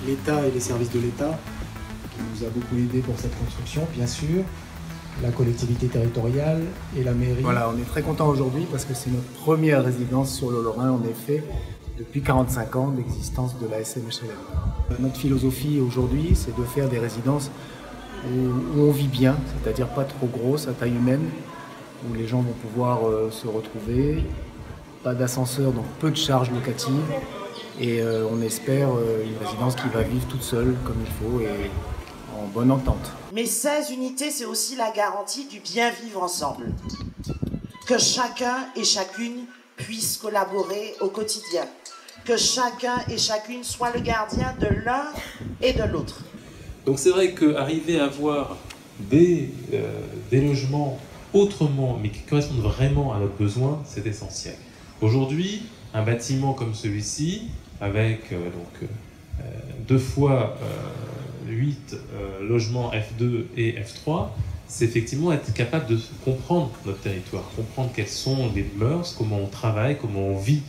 l'État et les services de l'État, qui nous a beaucoup aidé pour cette construction, bien sûr, la collectivité territoriale et la mairie. Voilà, on est très content aujourd'hui parce que c'est notre première résidence sur le Lorrain, en effet, depuis 45 ans d'existence de la SNHLM. Notre philosophie aujourd'hui, c'est de faire des résidences où on vit bien, c'est-à-dire pas trop grosses, à taille humaine, où les gens vont pouvoir se retrouver, pas d'ascenseur, donc peu de charges locatives, et on espère une résidence qui va vivre toute seule comme il faut et en bonne entente. Mais 16 unités, c'est aussi la garantie du bien vivre ensemble. Que chacun et chacune puisse collaborer au quotidien. Que chacun et chacune soit le gardien de l'un et de l'autre. Donc c'est vrai qu'arriver à avoir des logements autrement, mais qui correspondent vraiment à notre besoin, c'est essentiel. Aujourd'hui, un bâtiment comme celui-ci, avec 2 fois 8 logements F2 et F3, c'est effectivement être capable de comprendre notre territoire, comprendre quelles sont les mœurs, comment on travaille, comment on vit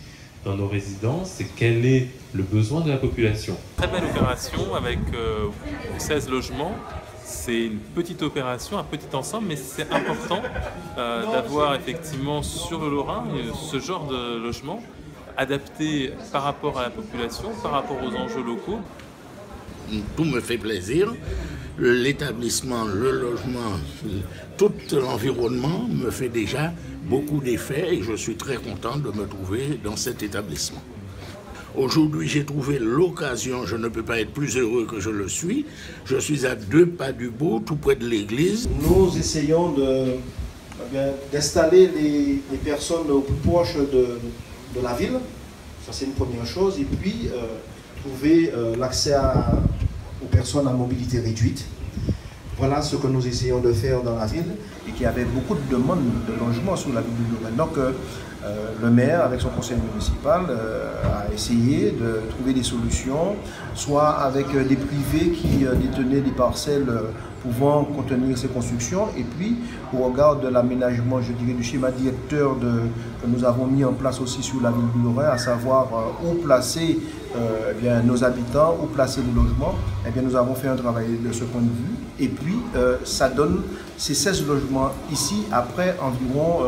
dans nos résidences et quel est le besoin de la population. Très belle opération avec 16 logements. C'est une petite opération, un petit ensemble, mais c'est important d'avoir effectivement sur le Lorrain ce genre de logement adapté par rapport à la population, par rapport aux enjeux locaux. Tout me fait plaisir. L'établissement, le logement, tout l'environnement me fait déjà beaucoup d'effets et je suis très content de me trouver dans cet établissement. Aujourd'hui, j'ai trouvé l'occasion, je ne peux pas être plus heureux que je le suis. Je suis à 2 pas du bout, tout près de l'église. Nous essayons d'installer les personnes au plus proche de la ville. Ça, c'est une première chose. Et puis, trouver l'accès aux personnes à mobilité réduite. Voilà ce que nous essayons de faire dans la ville et qui avait beaucoup de demandes de logement sur la ville du Lorrain. Donc, le maire, avec son conseil municipal, a essayé de trouver des solutions, soit avec des privés qui détenaient des parcelles pouvant contenir ces constructions, et puis au regard de l'aménagement, je dirais, du schéma directeur que nous avons mis en place aussi sur la ville du Lorrain, à savoir où placer nos habitants, où placer les logements, eh bien, nous avons fait un travail de ce point de vue, et puis ça donne ces 16 logements ici, après environ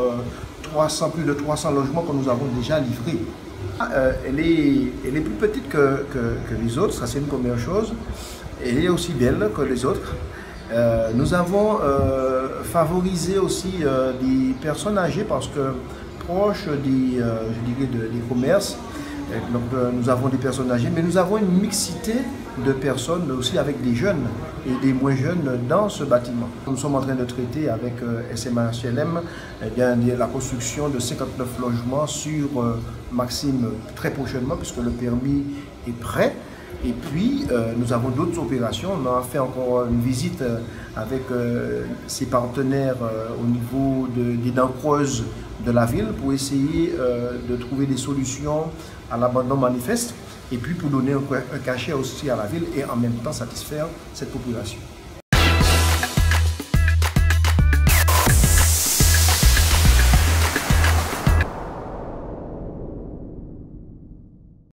plus de 300 logements que nous avons déjà livrés. Elle est plus petite que les autres, ça c'est une première chose. Elle est aussi belle que les autres. Nous avons favorisé aussi des personnes âgées parce que proches des commerces, donc, nous avons des personnes âgées, mais nous avons une mixité de personnes aussi avec des jeunes et des moins jeunes dans ce bâtiment. Nous sommes en train de traiter avec SNHLM la construction de 59 logements sur Maxime très prochainement puisque le permis est prêt. Et puis, nous avons d'autres opérations. On a fait encore une visite avec ses partenaires au niveau des dents creuses de la ville pour essayer de trouver des solutions à l'abandon manifeste et puis pour donner un cachet aussi à la ville et en même temps satisfaire cette population.